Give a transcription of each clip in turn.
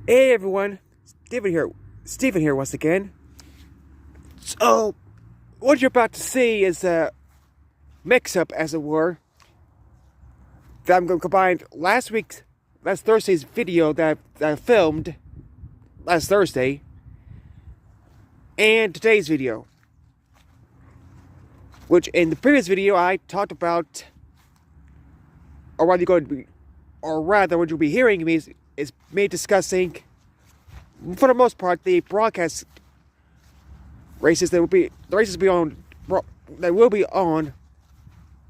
Hey everyone, Steven here once again. So, what you're about to see is a mix-up, as it were, that I'm going to combine last Thursday's video that I filmed last Thursday, and today's video. Which, in the previous video, I talked about, what you'll be hearing me is me discussing, for the most part, the broadcast races that will be on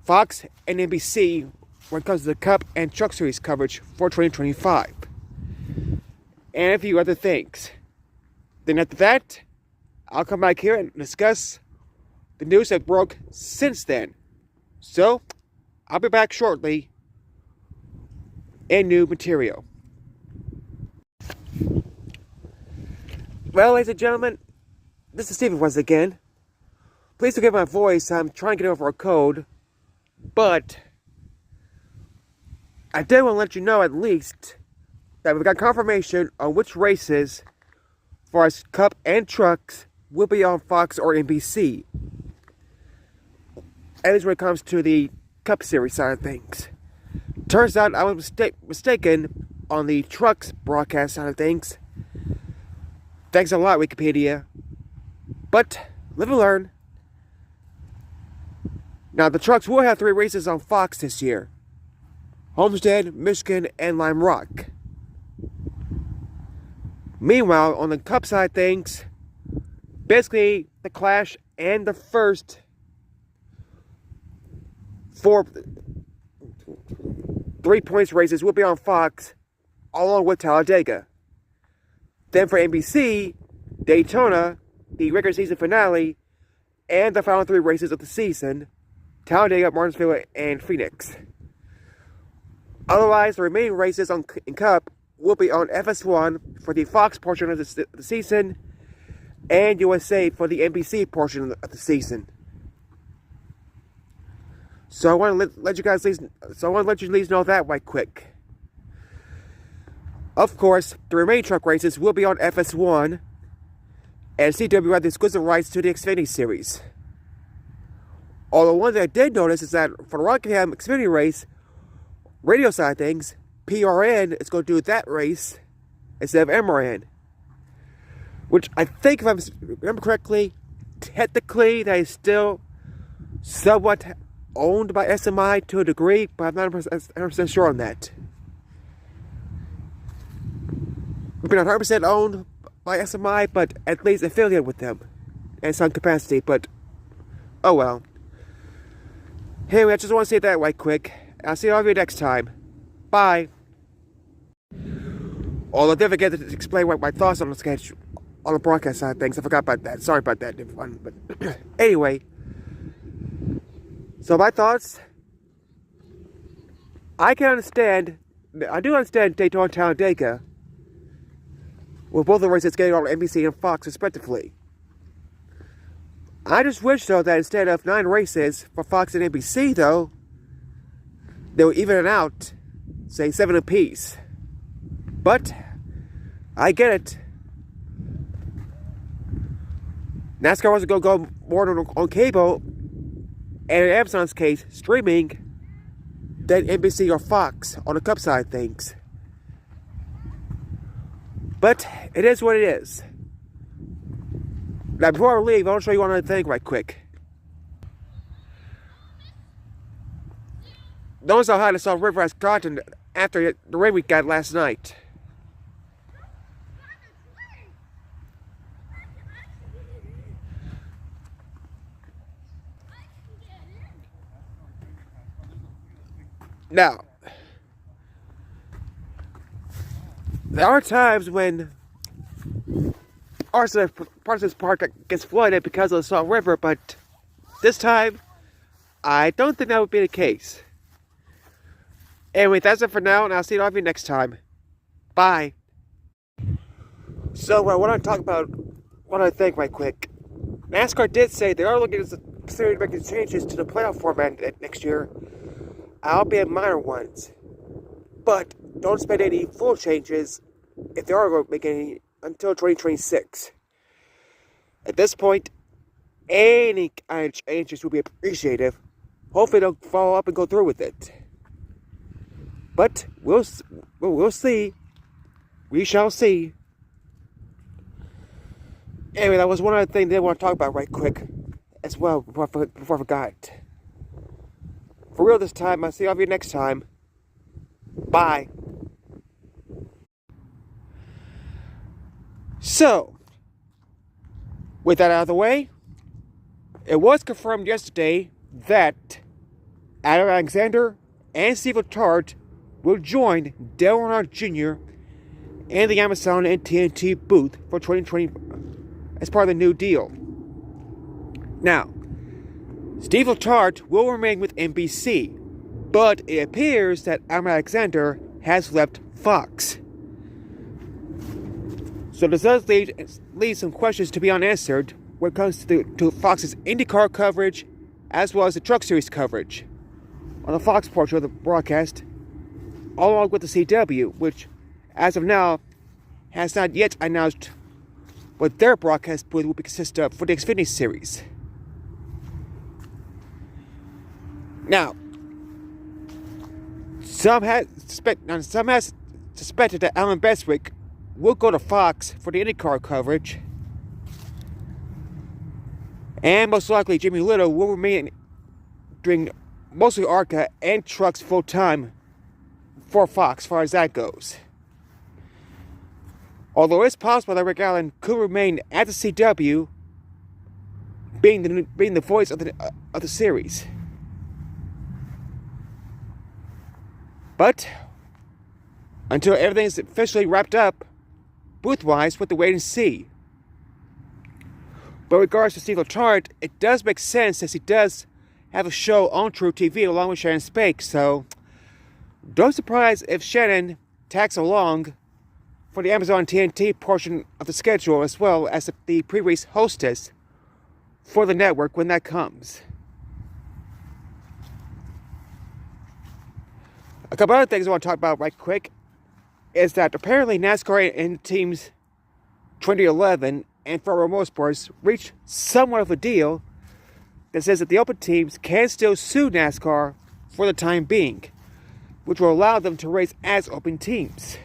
Fox and NBC when it comes to the Cup and Truck Series coverage for 2025, and a few other things. Then after that, I'll come back here and discuss the news that broke since then. So, I'll be back shortly in new material. Well, ladies and gentlemen, this is Steven once again. Please forgive my voice. I'm trying to get over a cold, but I did want to let you know at least that we've got confirmation on which races for our Cup and Trucks will be on Fox or NBC. At least when it comes to the Cup Series side of things. Turns out I was mistaken on the Trucks broadcast side of things. Thanks a lot, Wikipedia. But, live and learn. Now, the Trucks will have 3 races on Fox this year. Homestead, Michigan, and Lime Rock. Meanwhile, on the Cup side of things, basically, the Clash and the first 3 points races will be on Fox, along with Talladega. Then for NBC, Daytona, the regular season finale, and the final 3 races of the season, Talladega, Martinsville, and Phoenix. Otherwise, the remaining races in Cup will be on FS1 for the Fox portion of the season, and USA for the NBC portion of the season. So I want to let you at least know that right quick. Of course, the remaining truck races will be on FS1, and CW had the exclusive rights to the Xfinity Series. Although one thing I did notice is that for the Rockingham Xfinity race, radio side of things, PRN is going to do that race instead of MRN. Which I think, if I remember correctly, technically that is still somewhat owned by SMI to a degree, but I'm not 100% sure on that. We've been 100% owned by SMI, but at least affiliated with them in some capacity, but oh well. Anyway, I just want to say that right quick. I'll see all of you next time. Bye. Although I did forget to explain my thoughts on the sketch, on the broadcast side of things. I forgot about that. Sorry about that, everyone. But anyway, so my thoughts, I do understand Daytona and Talladega, with both the races getting on NBC and Fox respectively. I just wish, though, that instead of 9 races for Fox and NBC, though, they would even it out, say 7 apiece. But I get it. NASCAR wants to go more on cable, and in Amazon's case, streaming, than NBC or Fox on the Cup side of things. But it is what it is. Now, before I leave, I want to show you one other thing right quick. Notice how high the Salt River has gotten after the rain we got last night. Now, there are times when parts of this park gets flooded because of the Salt River, but this time, I don't think that would be the case. Anyway, that's it for now, and I'll see all of you next time. Bye. So, what I talk about, what I think right quick. NASCAR did say they are looking to consider making changes to the playoff format next year, albeit minor ones. But don't expect any full changes if they are going to make any until 2026. At this point, any interest will be appreciative. Hopefully they'll follow up and go through with it. But we'll see. We shall see. Anyway, that was one other thing that I want to talk about right quick as well before I forgot. For real this time. I'll see all of you next time. Bye. So, with that out of the way, it was confirmed yesterday that Adam Alexander and Steve Letarte will join Dale Earnhardt Jr. in the Amazon and TNT booth for 2020 as part of the new deal. Now, Steve Letarte will remain with NBC, but it appears that Adam Alexander has left Fox. So this does leave some questions to be unanswered when it comes to Fox's IndyCar coverage as well as the Truck Series coverage on the Fox portion of the broadcast, along with the CW, which, as of now, has not yet announced what their broadcast booth will consist of for the Xfinity Series. Now, some has suspected that Alan Bestwick will go to Fox for the IndyCar coverage, and most likely Jimmy Little will remain doing mostly ARCA and trucks full time for Fox, as far as that goes. Although it's possible that Rick Allen could remain at the CW, being the voice of the series. But until everything is officially wrapped up, booth-wise, we'll have to wait and see. But in regards to Steve Letarte, it does make sense since he does have a show on True TV along with Shannon Spake, so don't be surprised if Shannon tags along for the Amazon TNT portion of the schedule as well as the pre-race hostess for the network when that comes. A couple other things I want to talk about right quick is that apparently NASCAR and teams 2011 and Federal Motorsports reached somewhat of a deal that says that the open teams can still sue NASCAR for the time being, which will allow them to race as open teams.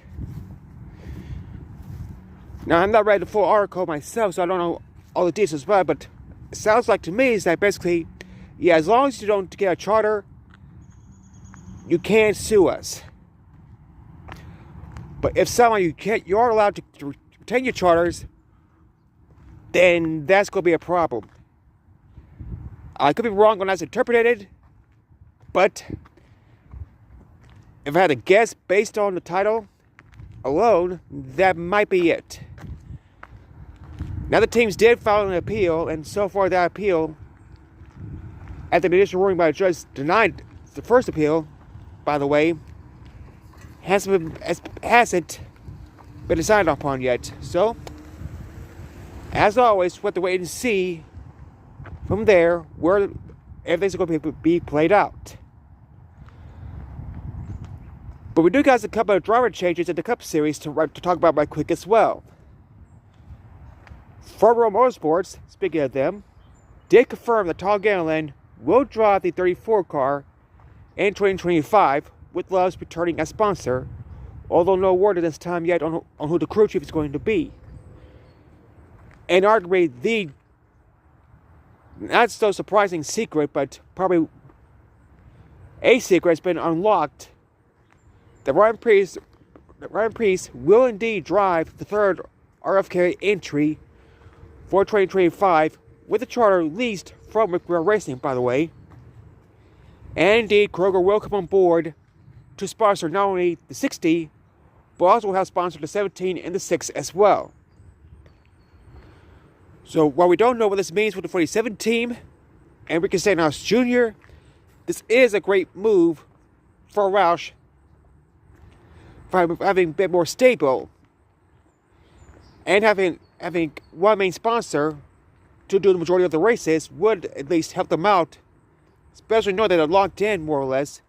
Now, I'm not read the full article myself, so I don't know all the details about it, but it sounds like to me is that basically, yeah, as long as you don't get a charter, you can't sue us. But if somehow you are allowed to retain your charters, then that's going to be a problem. I could be wrong when that's interpreted, but if I had to guess based on the title alone, that might be it. Now the teams did file an appeal, and so far that appeal, after the initial ruling by the judge denied the first appeal, by the way, hasn't been decided upon yet. So, as always, we have to wait and see from there where everything's going to be played out. But we do got a couple of driver changes in the Cup Series to talk about right quick as well. Federal Motorsports, speaking of them, did confirm that Tom Gilliland will drive the 34 car in 2025, with Love's returning as sponsor, although no word at this time yet on who the crew chief is going to be. And arguably the not so surprising secret, but probably a secret has been unlocked, that Ryan Preece will indeed drive the third RFK entry for 2025 with a charter leased from McRae Racing, by the way. And indeed, Kroger will come on board to sponsor not only the 60, but also will have sponsored the 17 and the 6 as well. So while we don't know what this means for the 47 team and Ricky Stenhouse Jr., this is a great move for Roush for having a bit more stable and having one main sponsor to do the majority of the races would at least help them out, especially knowing that they're locked in more or less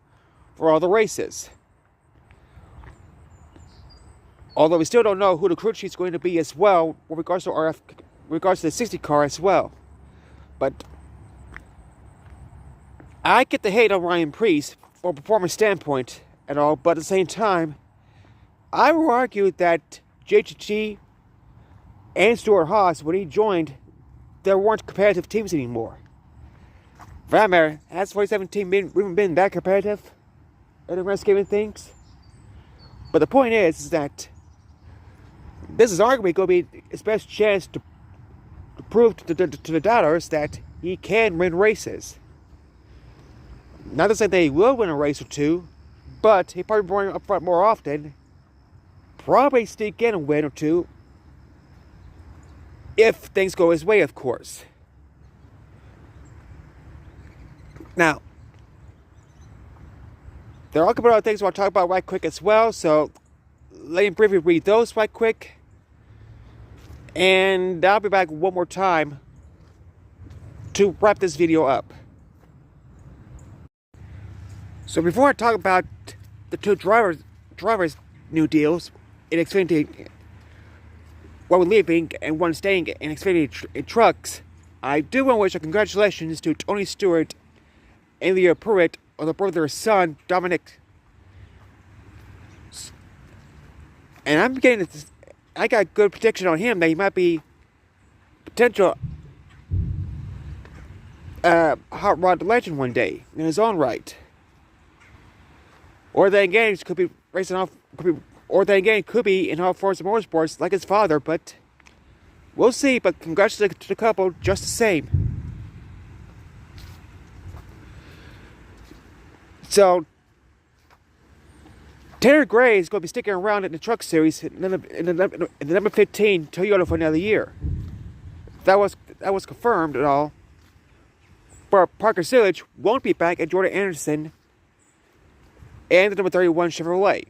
for all the races. Although we still don't know who the crew chief is going to be as well, with regards to the 60 car as well. But I get the hate on Ryan Preece from a performance standpoint and all, but at the same time, I will argue that JTG and Stuart Haas, when he joined, there weren't competitive teams anymore. For that matter, has 2017 even been that competitive in the grand scheme of things? But the point is that this is arguably going to be his best chance to prove to the doubters that he can win races. Not to say that he will win a race or two, but he probably be up front more often. Probably sneak in a win or two, if things go his way, of course. Now, there are a couple of other things I want to talk about right quick as well, so let me briefly read those right quick. And I'll be back one more time to wrap this video up. So before I talk about the two drivers' new deals in Xfinity, one leaving and one staying in Xfinity trucks, I do want to wish a congratulations to Tony Stewart and Leah Pruitt on the birth of their son, Dominic. And I got good prediction on him that he might be potential hot rod legend one day in his own right. Or then again, he could be racing off, could be in all Forza Motorsports like his father, but we'll see. But congratulations to the couple just the same. So, Tanner Gray is going to be sticking around in the truck series in the number 15 Toyota for another year. That was confirmed and all. But Parker Silage won't be back at Jordan Anderson and the number 31 Chevrolet.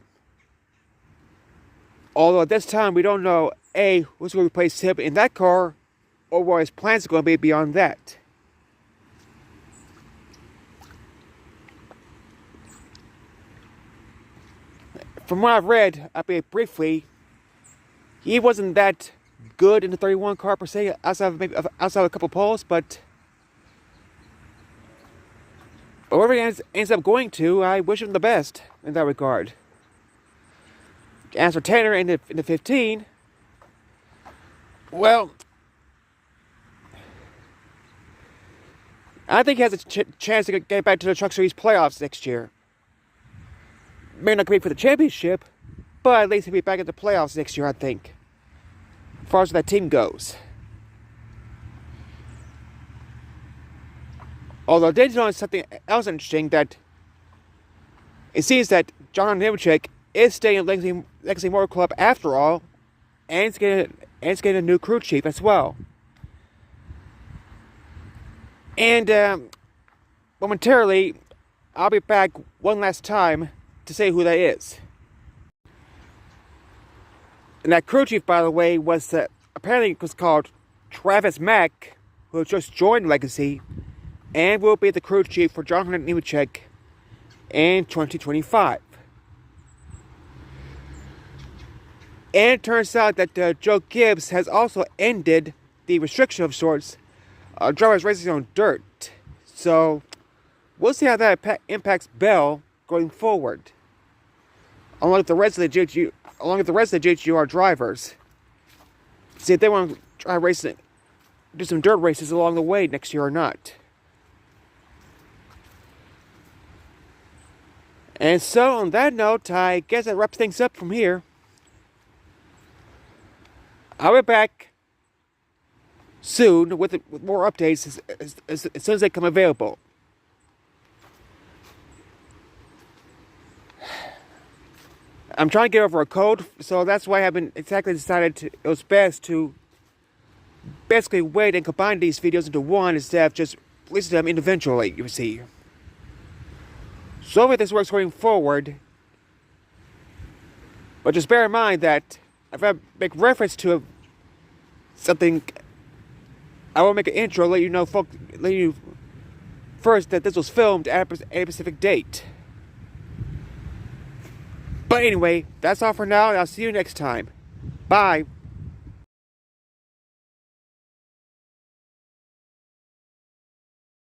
Although at this time we don't know A, who's going to replace him in that car, or what his plans are going to be beyond that. From what I've read, albeit briefly, he wasn't that good in the 31 car per se, outside of a couple poles, but wherever he ends up going to, I wish him the best in that regard. As for Tanner in the 15, well, I think he has a chance to get back to the Truck Series playoffs next year. May not compete for the championship, but at least he'll be back at the playoffs next year, I think, as far as that team goes. Although I did notice something else interesting, that it seems that John Nemechek is staying at Legacy Motor Club after all, and it's getting a new crew chief as well. And momentarily, I'll be back one last time to say who that is. And that crew chief, by the way, was apparently was called Travis Mack, who just joined Legacy, and will be the crew chief for John Nemechek in 2025. And it turns out that Joe Gibbs has also ended the restriction of sorts, drivers racing on dirt. So we'll see how that impacts Bell going forward, along with the rest of the JGR drivers. See if they want to try racing, do some dirt races along the way next year or not. And so, on that note, I guess that wraps things up from here. I'll be back soon with more updates as soon as they come available. I'm trying to get over a cold, so that's why I haven't exactly decided it was best to basically wait and combine these videos into one instead of just releasing them individually, you see. So if this works going forward, but just bear in mind that if I make reference to something, I will make an intro, let you know first that this was filmed at a specific date. But anyway, that's all for now, and I'll see you next time. Bye.